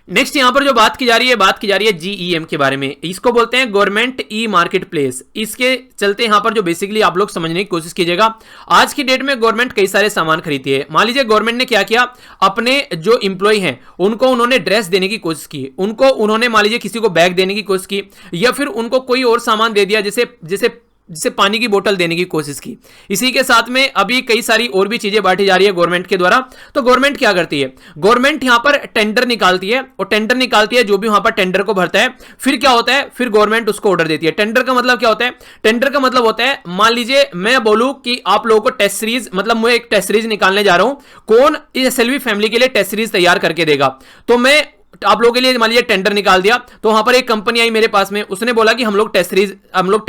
नेक्स्ट यहां पर जो बात की जा रही है GEM के बारे में, इसको बोलते हैं गवर्नमेंट ई मार्केट प्लेस। इसके चलते यहां पर जो बेसिकली आप लोग समझने की कोशिश कीजिएगा, आज की डेट में गवर्नमेंट कई सारे सामान खरीदती है। मान लीजिए गवर्नमेंट ने क्या किया, अपने जो इंप्लॉय हैं उनको उन्होंने ड्रेस देने की कोशिश की, उनको उन्होंने मान लीजिए किसी को बैग देने की कोशिश की, या फिर उनको कोई और सामान दे दिया, जैसे पानी की बोतल देने की कोशिश की। इसी के साथ में अभी कई सारी और भी चीजें बांटी जा रही है गवर्नमेंट के द्वारा। तो गवर्नमेंट क्या करती है, गवर्नमेंट यहां पर टेंडर निकालती है, और टेंडर निकालती है, जो भी वहां पर टेंडर को भरता है, फिर क्या होता है, फिर गवर्नमेंट उसको ऑर्डर देती है। टेंडर का मतलब क्या होता है, टेंडर का मतलब होता है, मान लीजिए मैं बोलूं कि आप लोगों को टेस्ट सीरीज, मतलब मैं एक टेस्ट सीरीज निकालने जा रहा हूं, कौन इस SLV फैमिली के लिए टेस्ट सीरीज तैयार करके देगा, तो मैं आप लोगों के लिए मान लीजिए टेंडर निकाल दिया। तो वहां पर एक कंपनी आई मेरे पास में, उसने बोला कि हम लोग टेस्ट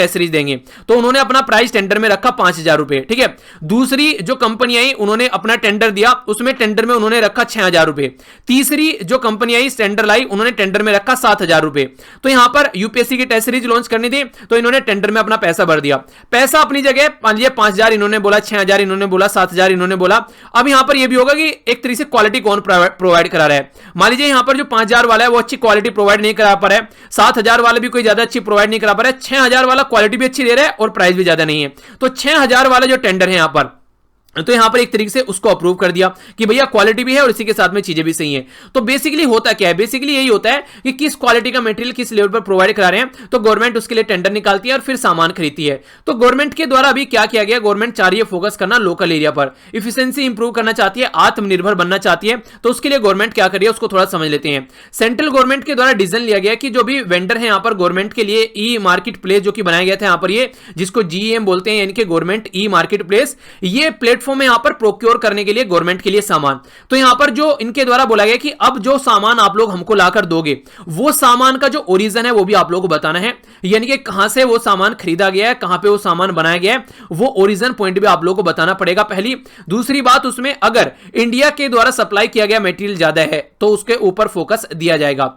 सीरीज देंगे, तो उन्होंने अपना प्राइस टेंडर में रखा 5,000 रुपए, ठीक है। दूसरी जो कंपनी आई उन्होंने अपना टेंडर दिया, उसमें टेंडर में उन्होंने रखा 6,000 रुपए। तीसरी जो कंपनी आई टेंडर लाई, उन्होंने टेंडर में रखा 7,000 रुपए। तो यहां पर यूपीएससी की टेस्ट सीरीज लॉन्च करनी थी, तो इन्होंने टेंडर में अपना पैसा भर दिया। पैसा अपनी जगह, मान लीजिए 5,000 इन्होंने बोला, 6,000 इन्होंने बोला, 7,000 इन्होंने बोला। अब यहां पर यह भी होगा कि एक तरीके से क्वालिटी कौन प्रोवाइड करा रहा है। मान लीजिए यहां पर जो 5,000 वाला है वो अच्छी क्वालिटी प्रोवाइड नहीं करा पा रहा है, 7,000 वाला भी कोई ज्यादा अच्छी प्रोवाइड नहीं करा पा रहा है, 6,000 वाला क्वालिटी भी अच्छी दे रहा है और प्राइस भी ज्यादा नहीं है। तो 6,000 वाला जो टेंडर है यहां पर, तो यहां पर एक तरीके से उसको अप्रूव कर दिया कि भैया क्वालिटी भी है और इसी के साथ में चीजें भी सही हैं। तो बेसिकली होता क्या है, बेसिकली यही होता है कि किस क्वालिटी का मटेरियल किस लेवल पर प्रोवाइड करा रहे हैं, तो गवर्नमेंट उसके लिए टेंडर निकालती है और फिर सामान खरीदती है। तो गवर्नमेंट के द्वारा अभी क्या किया गया, गवर्नमेंट चाह रही है फोकस करना लोकल एरिया पर, इफिशिएंसी इंप्रूव करना चाहती है, आत्मनिर्भर बनना चाहती है। तो उसके लिए गवर्नमेंट क्या कर रही है उसको थोड़ा समझ लेते हैं। सेंट्रल गवर्नमेंट के द्वारा डिसीजन लिया गया कि जो भी वेंडर है यहां पर गवर्नमेंट के लिए ई मार्केट प्लेस जो कि बनाया गया था यहां पर, ये जिसको GEM बोलते हैं, यानी कि गवर्नमेंट ई मार्केट प्लेस, ये प्लेटफॉर्म है यहां पर प्रोक्योर करने के लिए गवर्नमेंट के लिए सामान। तो यहां पर जो इनके द्वारा बोला गया कि अब जो सामान आप लोग हमको लाकर दोगे, वो सामान का जो ओरिजिन है वो भी आप लोगों को बताना है, यानी कि कहां से वो सामान खरीदा गया है, कहां पे वो सामान बनाया गया है, वो ओरिजिन पॉइंट भी आप लोगों को बताना पड़ेगा पहली। दूसरी बात, उसमें अगर इंडिया के द्वारा सप्लाई किया गया मटेरियल ज्यादा है तो उसके ऊपर फोकस दिया जाएगा।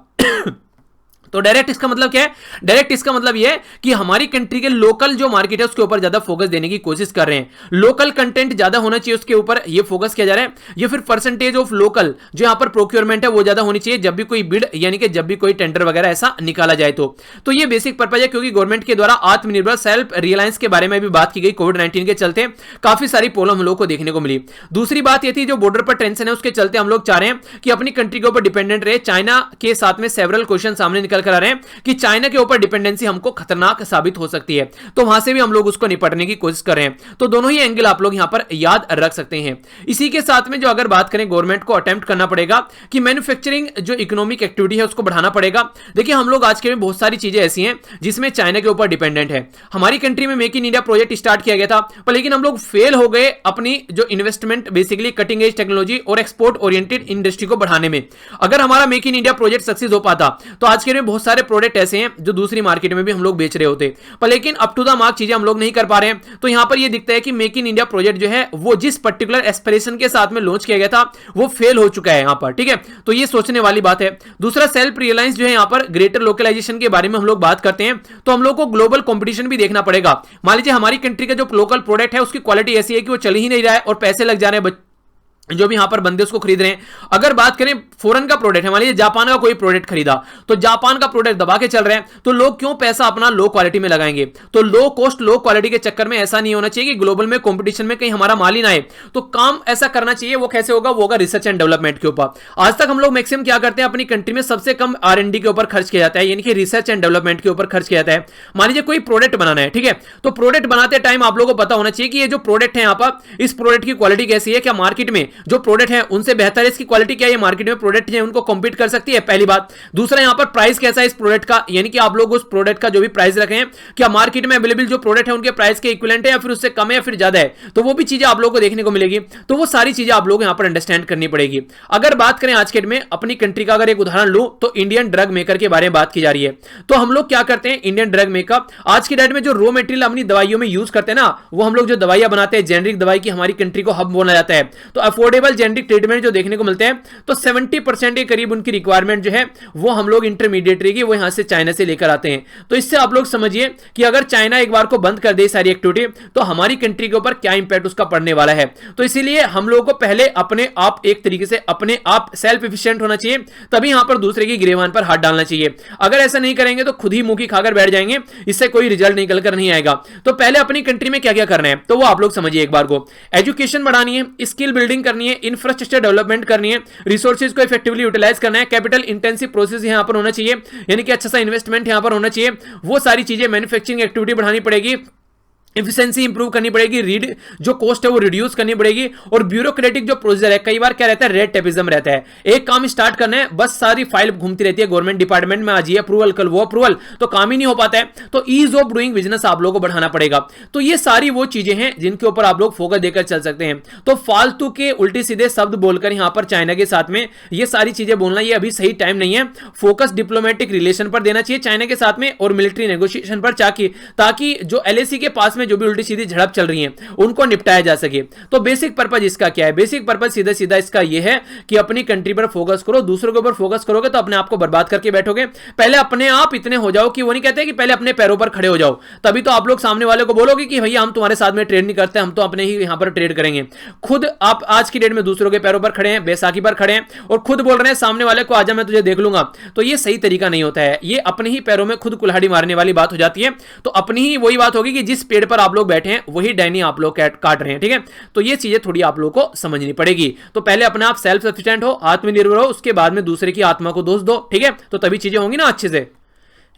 तो डायरेक्ट इसका मतलब क्या है, डायरेक्ट इसका मतलब यह है कि हमारी कंट्री के लोकल जो मार्केट है उसके ऊपर ज्यादा फोकस देने की कोशिश कर रहे हैं, लोकल कंटेंट ज्यादा होना चाहिए उसके ऊपर, ये फोकस किया जा रहा है। या फिर परसेंटेज ऑफ लोकल जो यहां पर प्रोक्योरमेंट है वो ज्यादा होनी चाहिए जब भी कोई बिड, यानी कि जब भी कोई टेंडर वगैरह ऐसा निकाला जाए। तो ये बेसिक पर्पज है, क्योंकि गवर्नमेंट के द्वारा आत्मनिर्भर सेल्फ रिलायंस के बारे में भी बात की गई। कोविड-19 के चलते काफी सारी प्रॉब्लम हम लोग को देखने को मिली। दूसरी बात यह थी जो बॉर्डर पर टेंशन है उसके चलते हम लोग चाह रहे हैं कि अपनी कंट्री के ऊपर डिपेंडेंट रहे। चाइना के साथ में सेवरल क्वेश्चन सामने निकल कर आ रहे हैं कि चाइना के ऊपर डिपेंडेंसी हमको खतरनाक साबित हो सकती है, तो वहां से भी हम लोग उसको निपटने की कोशिश कर रहे हैं। तो दोनों ही एंगल आप लोग यहां पर याद रख सकते हैं। इसी के साथ में जो अगर बात करें, गवर्नमेंट को अटेम्प्ट करना पड़ेगा कि मैन्युफैक्चरिंग जो इकोनॉमिक एक्टिविटी है उसको बढ़ाना पड़ेगा। देखिए हम लोग आज के में बहुत सारी चीजें ऐसी हैं जिसमें चाइना के ऊपर डिपेंडेंट है। हमारी कंट्री में make in India project start किया गया था, पर लेकिन हम लोग फेल हो गए अपनी जो investment basically cutting edge technology और एक्सपोर्ट ओरिएंटेड इंडस्ट्री को बढ़ाने में। अगर हमारा make in India project success हो पाता तो आज के में बहुत सारे प्रोडक्ट ऐसे हैं जो दूसरी मार्केट में भी हम लोग बेच रहे होते, पर लेकिन अप टू द मार्क चीजें हम लोग नहीं कर पा रहे हैं। तो यहां पर यह दिखता है कि मेक इन इंडिया प्रोजेक्ट जो है वो जिस पर्टिकुलर एस्पिरेशन के साथ में लॉन्च किया गया था वो फेल हो चुका है यहां पर, ठीक है। तो ये सोचने वाली बात है। दूसरा, सेल्फ रिलायंस जो है यहां पर ग्रेटर लोकलाइजेशन के बारे में हम लोग बात करते हैं, तो हम लोग को ग्लोबल कंपटीशन भी देखना पड़ेगा। मान लीजिए हमारी कंट्री का जो लोकल प्रोडक्ट है उसकी क्वालिटी ऐसी है कि वो चल ही नहीं रहा है और पैसे लग जा रहे हैं जो भी यहां पर बंदे उसको खरीद रहे हैं। अगर बात करें फॉरेन का प्रोडक्ट है, मान लीजिए जापान का कोई प्रोडक्ट खरीदा, तो जापान का प्रोडक्ट दबा के चल रहे हैं, तो लोग क्यों पैसा अपना लो क्वालिटी में लगाएंगे। तो लो कॉस्ट लो क्वालिटी के चक्कर में ऐसा नहीं होना चाहिए कि ग्लोबल में कंपटीशन में कहीं हमारा माल ही ना आए। तो काम ऐसा करना चाहिए, वो कैसे होगा, वो होगा रिसर्च एंड डेवलपमेंट के ऊपर। आज तक हम लोग मैक्सिमम क्या करते हैं, अपनी कंट्री में सबसे कम R&D के ऊपर खर्च किया जाता है, यानी कि रिसर्च एंड डेवलपमेंट के ऊपर खर्च किया जाता है। मान लीजिए कोई प्रोडक्ट बनाना है, ठीक है, तो प्रोडक्ट बनाते टाइम आप लोगों को पता होना चाहिए कि ये जो प्रोडक्ट है यहां पर, इस प्रोडक्ट की क्वालिटी कैसी है, क्या मार्केट में जो प्रोडक्ट है उनसे बेहतर है इसकी क्वालिटी, क्या ये मार्केट में प्रोडक्ट है उनको कॉम्पीट कर सकती है, पहली बात। दूसरा, यहां पर प्राइस कैसा है इस प्रोडक्ट का, यानी कि आप लोग उस प्रोडक्ट का जो भी प्राइस रखे हैं, क्या मार्केट में अवेलेबल जो प्रोडक्ट है उनके प्राइस के इक्विवेलेंट है या फिर उससे कम है या फिर ज्यादा है, तो वो भी चीजें आप लोगों को देखने को मिलेगी। तो वो सारी चीजें आप लोग यहां पर अंडरस्टैंड करनी पड़ेगी। अगर बात करें आज के डेट में अपनी कंट्री का अगर एक उदाहरण लूं तो इंडियन ड्रग मेकर के बारे में बात की जा रही है। तो हम लोग क्या करते हैं, इंडियन ड्रग मेकर आज की डेट में जो रॉ मटेरियल अपनी दवाइयों में यूज करते हैं ना, वो हम लोग जो दवाइयां बनाते हैं जेनरिक दवाई की, हमारी कंट्री को हब बोला जाता है। तो अफोर्डेबल जेनरिक ट्रीटमेंट जो देखने को मिलते हैं, तो 70% के करीब उनकी रिक्वायरमेंट जो है वो हम लोग इंटरमीडिएटरी की वो यहां से चाइना से लेकर आते हैं। तो इससे आप लोग समझिए कि अगर चाइना एक बार को बंद कर दे सारी एक्टिविटी, तो हमारी कंट्री के ऊपर क्या इंपैक्ट उसका पड़ने वाला है। तो इसीलिए हम लोगों को पहले अपने आप एक तरीके से अपने आप सेल्फ एफिशिएंट होना चाहिए, तभी यहां पर दूसरे की गिरेबान पर हाथ डालना चाहिए। अगर ऐसा नहीं करेंगे तो खुद ही मुंह की खाकर बैठ जाएंगे, इससे कोई रिजल्ट निकल कर नहीं आएगा। तो पहले अपनी कंट्री में क्या क्या करना है तो वो आप लोग समझिए। एक बार को एजुकेशन बढ़ानी है, स्किल बिल्डिंग करनी है, इंफ्रास्ट्रक्चर डेवलपमेंट करनी है, रिसोर्सेज को इफेक्टिवली यूटिलाइज करना है, कैपिटल इंटेंसिव प्रोसेस यहां पर होना चाहिए, यानी कि अच्छा सा इन्वेस्टमेंट यहां पर होना चाहिए। वो सारी चीजें, मैन्युफैक्चरिंग एक्टिविटी बढ़ानी पड़ेगी, एफिशिएंसी इंप्रूव करनी पड़ेगी, रीड जो कॉस्ट है वो रिड्यूस करनी पड़ेगी, और ब्यूरोक्रेटिक जो प्रोसीजर है, कई बार क्या रहता है, रेड टेपिज्म रहता है। एक काम स्टार्ट करना है, बस सारी फाइल घूमती रहती है गवर्नमेंट डिपार्टमेंट में, आज ये अप्रूवल कल वो अप्रूवल, तो काम ही नहीं हो पाता है। तो ईज ऑफ डूइंग बिजनेस आप लोगों को बढ़ाना पड़ेगा। तो ये सारी वो चीजें हैं जिनके ऊपर आप लोग फोकस देकर चल सकते हैं। तो फालतू के उल्टे सीधे शब्द बोलकर यहां पर चाइना के साथ में ये सारी चीजें बोलना ये अभी सही टाइम नहीं है। फोकस डिप्लोमेटिक रिलेशन पर देना चाहिए चाइना के साथ में, और मिलिट्री नेगोशिएशन पर, ताकि जो LAC के पास में जो भी उल्टी सीधी चल रही हैं उनको निपटाया जा सके। तो बेसिक पर्पस इसका क्या है, बेसिक पर्पस सीधा सीधा इसका यह है कि अपनी कंट्री पर फोकस करो। दूसरों के ऊपर फोकस करोगे तो अपने आप को बर्बाद करके बैठोगे। पहले अपने आप इतने हो जाओ कि वो नहीं कहते कि पहले अपने पैरों पर खड़े हो जाओ, तभी तो आप लोग सामने वाले को बोलोगे कि भैया हम तुम्हारे साथ में ट्रेड नहीं करते, हम तो अपने ही यहां पर ट्रेड करेंगे। खुद आप आज की डेट में दूसरों के पैरों पर खड़े हैं, बैसाखी पर खड़े हैं, और खुद बोल रहे हैं सामने वाले को आजा मैं तुझे देख लूंगा। तो ये सही तरीका नहीं होता है, ये अपने ही पैरों में खुद कुल्हाड़ी मारने वाली बात हो जाती है। तो अपनी ही वही बात होगी कि जिस पेड़ पर आप लोग बैठे हैं वही डैनी आप लोग काट रहे हैं, ठीक है। तो ये चीजें थोड़ी आप लोगों को समझनी पड़ेगी। तो पहले अपने आप सेल्फ सफिशिएंट हो, आत्मनिर्भर हो, उसके बाद में दूसरे की आत्मा को दोष दो, ठीक है। तो तभी चीजें होंगी ना अच्छे से।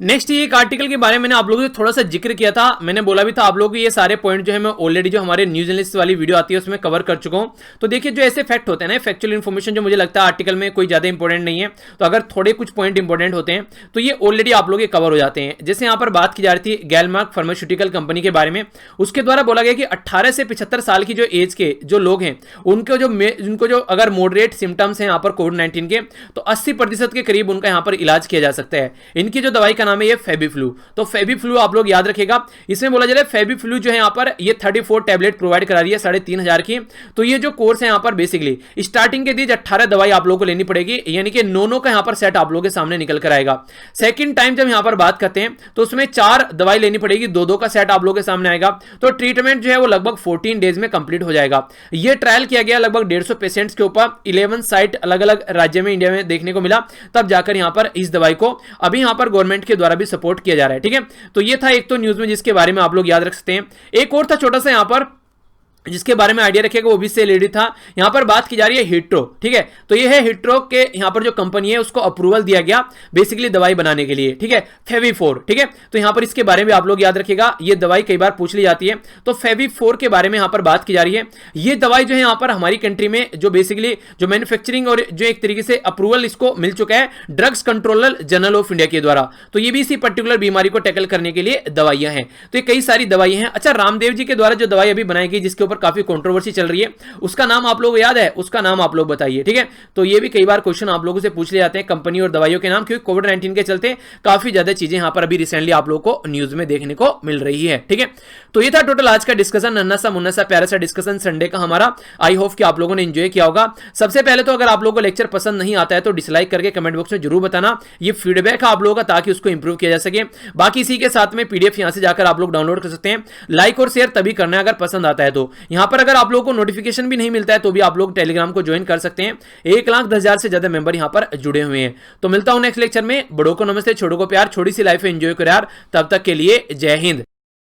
नेक्स्ट ये एक आर्टिकल के बारे में मैंने आप लोगों से थोड़ा सा जिक्र किया था, मैंने बोला भी था आप लोगों को ये सारे पॉइंट जो है मैं ऑलरेडी जो हमारे न्यूज एनालिस्ट वाली वीडियो आती है उसमें कवर कर चुका हूं। तो देखिए जो ऐसे फैक्ट होते हैं ना, फैक्चुअल इन्फॉर्मेशन जो मुझे लगता है आर्टिकल में कोई ज्यादा इंपॉर्टेंट नहीं है, तो अगर थोड़े कुछ पॉइंट इंपॉर्टेंट होते हैं तो ये ऑलरेडी आप लोग कवर हो जाते हैं। जैसे यहाँ पर बात की जा रही थी गैलमार्क फार्मास्यूटिकल कंपनी के बारे में, उसके द्वारा बोला गया कि 18 से 75 साल की जो एज के जो लोग हैं उनको जो अगर मॉडरेट सिम्टम्स हैं यहाँ पर कोविड-19 के, तो 80% के करीब उनका यहाँ पर इलाज किया जा सकता है। इनकी जो दवाई का नाम है ये फेबिफ्लू। तो फेबिफ्लू आप लोग याद रखेगा। इसमें बोला जा रहा है फेबिफ्लू जो है यहाँ पर ये 34 टैबलेट प्रोवाइड करा रही है 3,500 की। तो ये जो कोर्स है यहाँ पर बेसिकली स्टार्टिंग के दीज 18 दवाई आप लोगों को लेनी पड़ेगी, यानी कि नोनो का यहाँ पर सेट आप लोगों के सामने निकल कर आएगा। सेकंड टाइम जब यहाँ पर बात करते हैं तो उसमें 4 दवाई लेनी पड़ेगी, 2-2 का सेट आप लोगों के सामने आएगा। तो ट्रीटमेंट जो है वो लगभग 14 डेज में कंप्लीट हो जाएगा। ये ट्रायल किया गया लगभग 150 पेशेंट्स के ऊपर, 11 साइट अलग अलग राज्य में इंडिया में देखने को मिला, तब जाकर यहाँ पर इस दवाई को अभी यहाँ पर गवर्नमेंट के द्वारा भी सपोर्ट किया जा रहा है, ठीक है। तो ये था एक तो न्यूज में जिसके बारे में आप लोग याद रख सकते हैं। एक और था छोटा सा यहाँ पर जिसके बारे में आइडिया रखिएगा वो भी सेल रेडी था। यहां पर बात की जा रही है हिट्रो, ठीक है, तो ये है हिट्रो के यहां पर जो कंपनी है उसको अप्रूवल दिया गया बेसिकली दवाई बनाने के लिए, ठीक है, फेविफोर, ठीक है। तो यहां पर इसके बारे में आप लोग याद रखिएगा, ये दवाई कई बार पूछ ली जाती है, तो फेविफोर के बारे में यहां पर बात की जा रही है। ये दवाई जो है यहां पर हमारी कंट्री में जो बेसिकली जो मैन्युफैक्चरिंग और जो एक तरीके से अप्रूवल इसको मिल चुका है drugs controller general of India के द्वारा, तो ये भी इसी पर्टिकुलर बीमारी को टैकल करने के लिए दवाइयां हैं। तो ये कई सारी दवाई हैं। अच्छा, रामदेव जी के द्वारा जो दवाई अभी बनाई गई जिसके काफी कंट्रोवर्सी चल रही है, उसका नाम आप लोग याद है, उसका नाम आप लोग बताइए, ठीक है। तो ये भी कई बार क्वेश्चन आप लोगों से पूछ ले जाते हैं कंपनी और दवाइयों के नाम, क्योंकि कोविड 19 के चलते काफी ज्यादा चीजें यहां पर अभी रिसेंटली आप लोगों को न्यूज में देखने को मिल रही है, ठीक है। तो ये था टोटल आज का डिस्कशन, नन्ना सा मुन्ना सा प्यारा सा डिस्कशन संडे का हमारा। आई होप कि आप लोगों ने एंजॉय किया होगा। सबसे पहले तो अगर आप लोगों को लेक्चर पसंद नहीं आता है तो डिसलाइक करके कमेंट बॉक्स में जरूर बताना, ये फीडबैक है आप लोगों का ताकि उसको इंप्रूव किया जा सके। बाकी इसी के साथ में पीडीएफ यहां से जाकर आप लोग डाउनलोड कर सकते हैं। लाइक और शेयर तभी करना है अगर पसंद आता है तो। यहां पर अगर आप लोगों को नोटिफिकेशन भी नहीं मिलता है तो भी आप लोग टेलीग्राम को ज्वाइन कर सकते हैं। 1,10,000 से ज्यादा मेंबर यहां पर जुड़े हुए हैं। तो मिलता हूं नेक्स्ट लेक्चर में। बड़ों को नमस्ते, छोटों को प्यार, छोटी सी लाइफ एंजॉय करो यार। तब तक के लिए जय हिंद।